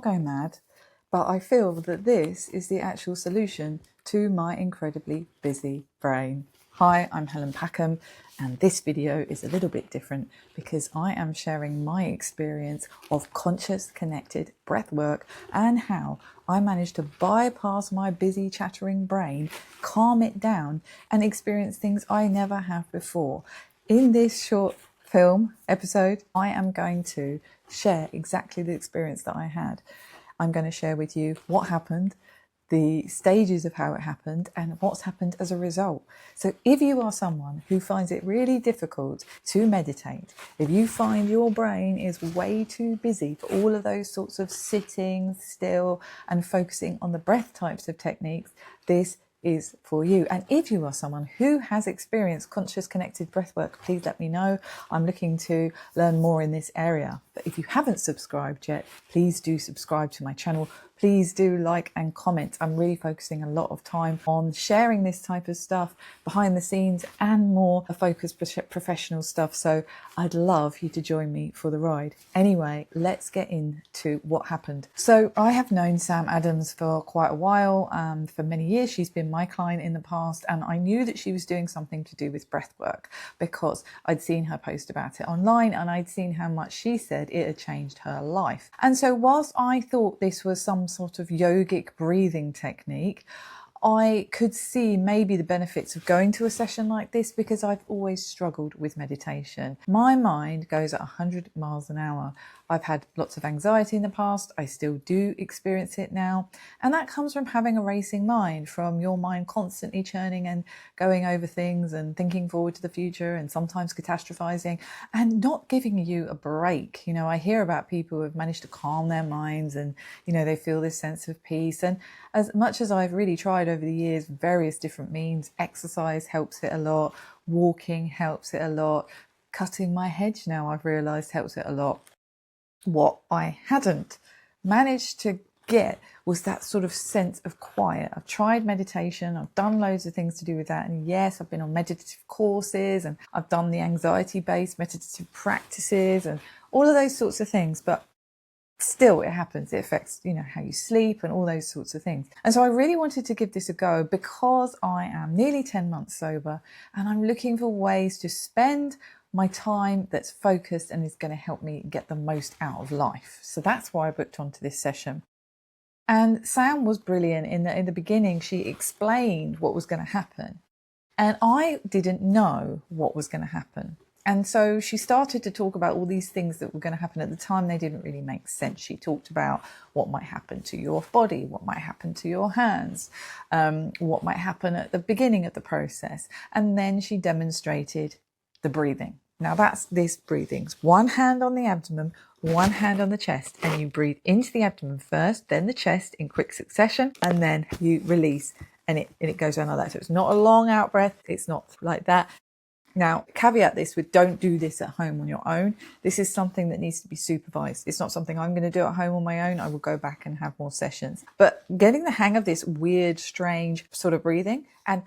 Go mad, but I feel that this is the actual solution to my incredibly busy brain. Hi, I'm Helen Packham, and this video is a little bit different because I am sharing my experience of conscious connected breath work and how I managed to bypass my busy chattering brain, calm it down, and experience things I never have before. In this short film episode, I am going to share exactly the experience that I had. I'm going to share with you what happened, the stages of how it happened, and what's happened as a result. So if you are someone who finds it really difficult to meditate, if you find your brain is way too busy for all of those sorts of sitting still and focusing on the breath types of techniques, this is for you. And if you are someone who has experienced conscious connected breathwork, please let me know. I'm looking to learn more in this area. But if you haven't subscribed yet, please do subscribe to my channel. Please do like and comment. I'm really focusing a lot of time on sharing this type of stuff behind the scenes and more focused professional stuff. So I'd love you to join me for the ride. Anyway, let's get into what happened. So I have known Sam Adams for quite a while. For many years, she's been my client in the past, and I knew that she was doing something to do with breath work because I'd seen her post about it online and I'd seen how much she said it had changed her life. And so whilst I thought this was some sort of yogic breathing technique, I could see maybe the benefits of going to a session like this because I've always struggled with meditation. My mind goes at 100 miles an hour. I've had lots of anxiety in the past. I still do experience it now. And that comes from having a racing mind, from your mind constantly churning and going over things and thinking forward to the future and sometimes catastrophizing and not giving you a break. You know, I hear about people who have managed to calm their minds and, you know, they feel this sense of peace. And as much as I've really tried over the years, various different means, exercise helps it a lot, walking helps it a lot, cutting my hedge now I've realised helps it a lot. What I hadn't managed to get was that sort of sense of quiet. I've tried meditation, I've done loads of things to do with that, and yes, I've been on meditative courses and I've done the anxiety-based meditative practices and all of those sorts of things, but still it happens. It affects, you know, how you sleep and all those sorts of things. And so I really wanted to give this a go because I am nearly 10 months sober and I'm looking for ways to spend my time that's focused and is going to help me get the most out of life. So that's why I booked onto this session. And Sam was brilliant in the beginning. She explained what was going to happen and I didn't know what was going to happen. And so she started to talk about all these things that were going to happen. At the time, they didn't really make sense. She talked about what might happen to your body, what might happen to your hands, what might happen at the beginning of the process. And then she demonstrated the breathing. Now that's this breathing. It's one hand on the abdomen, one hand on the chest, and you breathe into the abdomen first, then the chest in quick succession, and then you release and it goes down like that. So it's not a long out breath. It's not like that. Now, caveat this with don't do this at home on your own. This is something that needs to be supervised. It's not something I'm going to do at home on my own. I will go back and have more sessions. But getting the hang of this weird, strange sort of breathing and,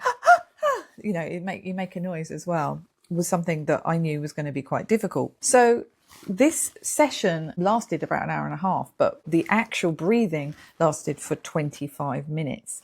you know, you make a noise as well was something that I knew was going to be quite difficult. So this session lasted about an hour and a half, but the actual breathing lasted for 25 minutes.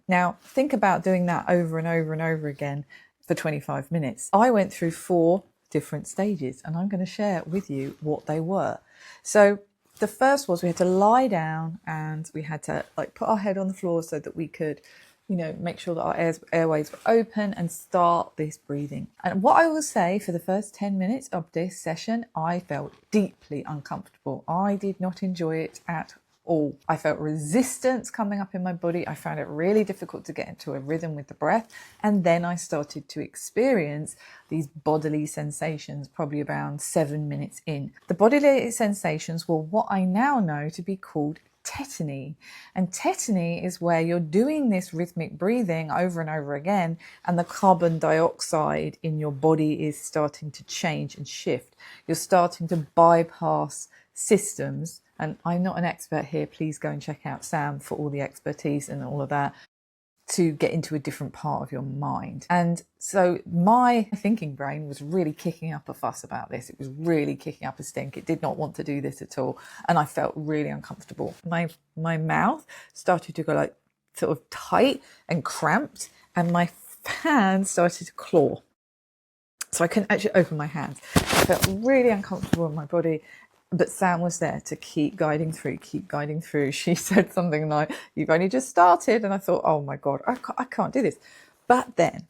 Now, think about doing that over and over and over again for 25 minutes. I went through 4 different stages and I'm going to share with you what they were. So the first was we had to lie down and we had to like put our head on the floor so that we could, you know, make sure that our airways were open and start this breathing. And what I will say, for the first 10 minutes of this session, I felt deeply uncomfortable. I did not enjoy it at all. I felt resistance coming up in my body. I found it really difficult to get into a rhythm with the breath. And then I started to experience these bodily sensations probably around 7 minutes in. The bodily sensations were what I now know to be called tetany. And tetany is where you're doing this rhythmic breathing over and over again, and the carbon dioxide in your body is starting to change and shift. You're starting to bypass systems. And I'm not an expert here. Please go and check out Sam for all the expertise and all of that. to get into a different part of your mind. And so my thinking brain was really kicking up a fuss about this. It was really kicking up a stink. It did not want to do this at all. And I felt really uncomfortable. My mouth started to go like sort of tight and cramped, and my hands started to claw. So I couldn't actually open my hands. I felt really uncomfortable in my body. But Sam was there to keep guiding through. She said something like, "You've only just started." And I thought, oh my God, I can't do this. But then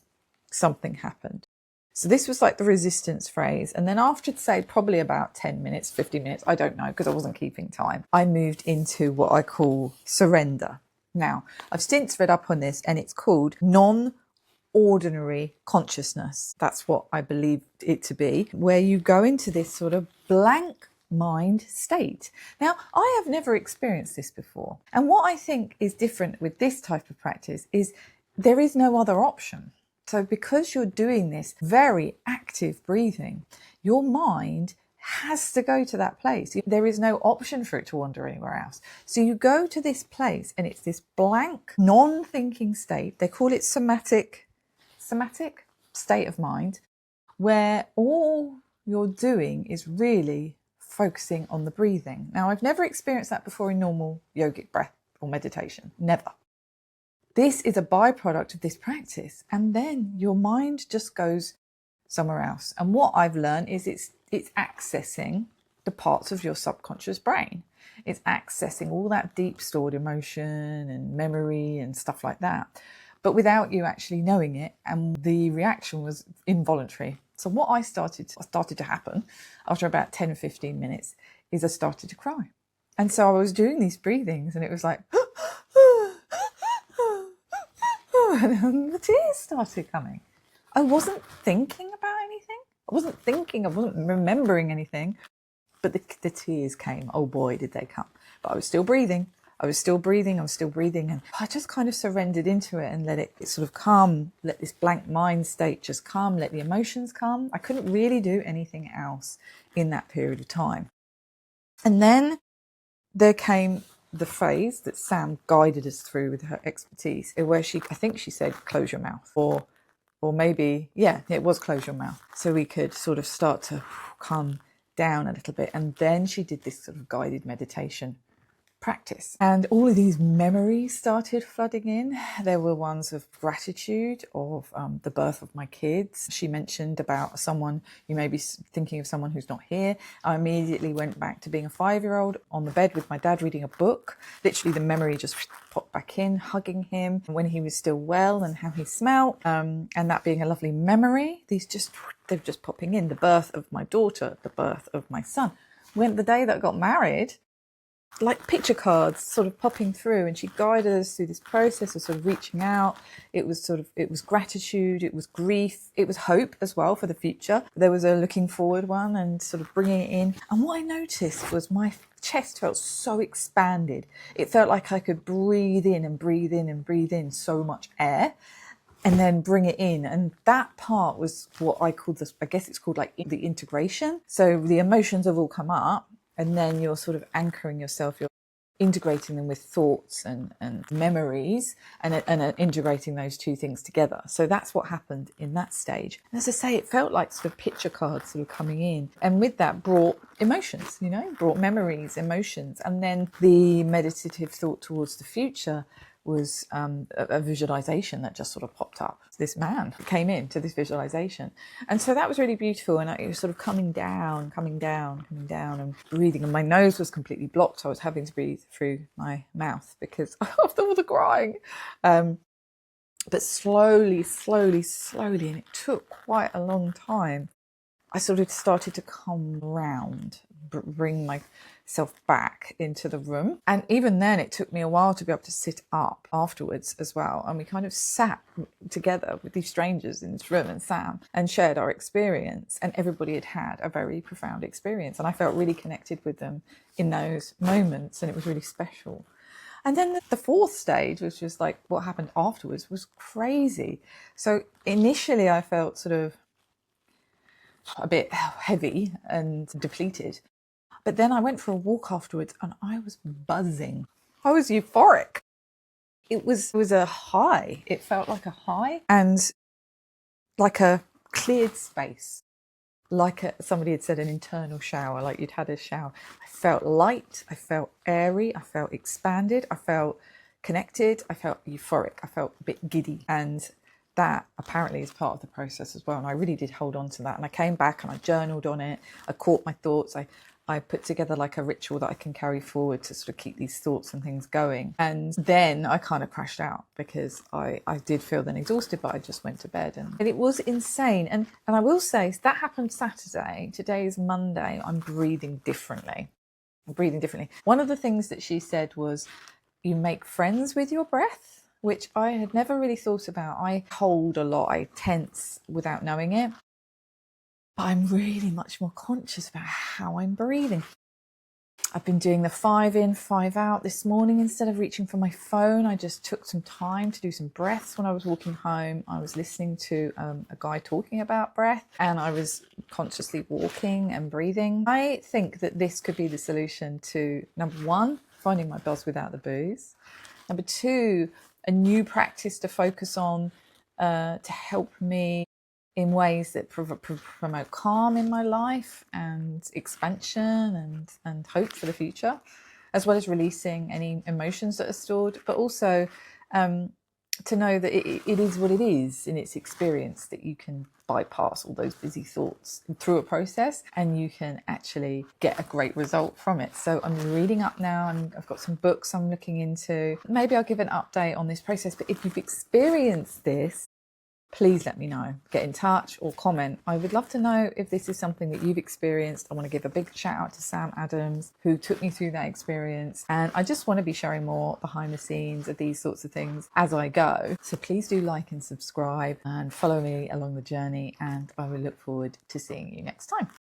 something happened. So this was like the resistance phrase. And then after, say, probably about 10 minutes, 50 minutes, I don't know, because I wasn't keeping time, I moved into what I call surrender. Now, I've since read up on this, and it's called non-ordinary consciousness. That's what I believed it to be, where you go into this sort of blank mind state. Now, I have never experienced this before. And what I think is different with this type of practice is there is no other option. So because you're doing this very active breathing, your mind has to go to that place. There is no option for it to wander anywhere else. So you go to this place, and it's this blank, non-thinking state. They call it somatic state of mind, where all you're doing is really focusing on the breathing. Now, I've never experienced that before in normal yogic breath or meditation. Never. This is a byproduct of this practice. And then your mind just goes somewhere else. And what I've learned is it's accessing the parts of your subconscious brain. It's accessing all that deep stored emotion and memory and stuff like that, but without you actually knowing it. And the reaction was involuntary. So what started to happen after about 10, 15 minutes is I started to cry. And so I was doing these breathings, and it was like, and then the tears started coming. I wasn't thinking about anything. I wasn't remembering anything, but the tears came. Oh boy, did they come. But I was still breathing. And I just kind of surrendered into it and let it sort of come, let this blank mind state just come, let the emotions come. I couldn't really do anything else in that period of time. And then there came the phrase that Sam guided us through with her expertise, where I think she said, close your mouth, or maybe, yeah, it was close your mouth. So we could sort of start to calm down a little bit. And then she did this sort of guided meditation practice, and all of these memories started flooding in. There were ones of gratitude of the birth of my kids. She mentioned about someone, you may be thinking of someone who's not here. I immediately went back to being a 5-year-old on the bed with my dad reading a book. Literally the memory just popped back in, hugging him when he was still well and how he smelt, and that being a lovely memory. They're just popping in. The birth of my daughter, the birth of my son. When the day that I got married, like picture cards sort of popping through, and she guided us through this process of sort of reaching out. It was gratitude, it was grief, it was hope as well for the future. There was a looking forward one, and sort of bringing it in. And what I noticed was my chest felt so expanded. It felt like I could breathe in and breathe in and breathe in so much air, and then bring it in. And that part was what I call this, I guess it's called like the integration. So the emotions have all come up, and then you're sort of anchoring yourself, you're integrating them with thoughts and memories, and integrating those two things together. So that's what happened in that stage. And as I say, it felt like sort of picture cards sort of coming in. And with that brought emotions, brought memories, emotions. And then the meditative thought towards the future was a visualization that just sort of popped up. This man came into this visualization. And so that was really beautiful. And it was sort of coming down, and breathing. And my nose was completely blocked. So I was having to breathe through my mouth because of all the crying. But slowly, and it took quite a long time, I sort of started to come round, bring myself back into the room. And even then, it took me a while to be able to sit up afterwards as well. And we kind of sat together with these strangers in this room and Sam and shared our experience. And everybody had a very profound experience. And I felt really connected with them in those moments. And it was really special. And then the fourth stage, which was like what happened afterwards, was crazy. So initially, I felt sort of a bit heavy and depleted. But then I went for a walk afterwards and I was buzzing. I was euphoric. it was a high. It felt like a high and like a cleared space. Like somebody had said, an internal shower, like you'd had a shower. I felt light, I felt airy, I felt expanded, I felt connected, I felt euphoric, I felt a bit giddy. And that apparently is part of the process as well. And I really did hold on to that. And I came back and I journaled on it. I caught my thoughts. I put together like a ritual that I can carry forward to sort of keep these thoughts and things going. And then I kind of crashed out because I did feel then exhausted, but I just went to bed. And it was insane. And I will say that happened Saturday. Today is Monday. I'm breathing differently. One of the things that she said was, you make friends with your breath, which I had never really thought about. I hold a lot, I tense without knowing it. But I'm really much more conscious about how I'm breathing. I've been doing the 5 in, 5 out this morning. Instead of reaching for my phone, I just took some time to do some breaths. When I was walking home, I was listening to a guy talking about breath, and I was consciously walking and breathing. I think that this could be the solution to, number one, finding my buzz without the booze. Number two, a new practice to focus on to help me in ways that promote calm in my life and expansion and hope for the future, as well as releasing any emotions that are stored, but also to know that it is what it is in its experience, that you can bypass all those busy thoughts through a process and you can actually get a great result from it. So I'm reading up now and I've got some books I'm looking into. Maybe I'll give an update on this process, but if you've experienced this, please let me know. Get in touch or comment. I would love to know if this is something that you've experienced. I want to give a big shout out to Sam Adams, who took me through that experience. And I just want to be sharing more behind the scenes of these sorts of things as I go. So please do like and subscribe and follow me along the journey. And I will look forward to seeing you next time.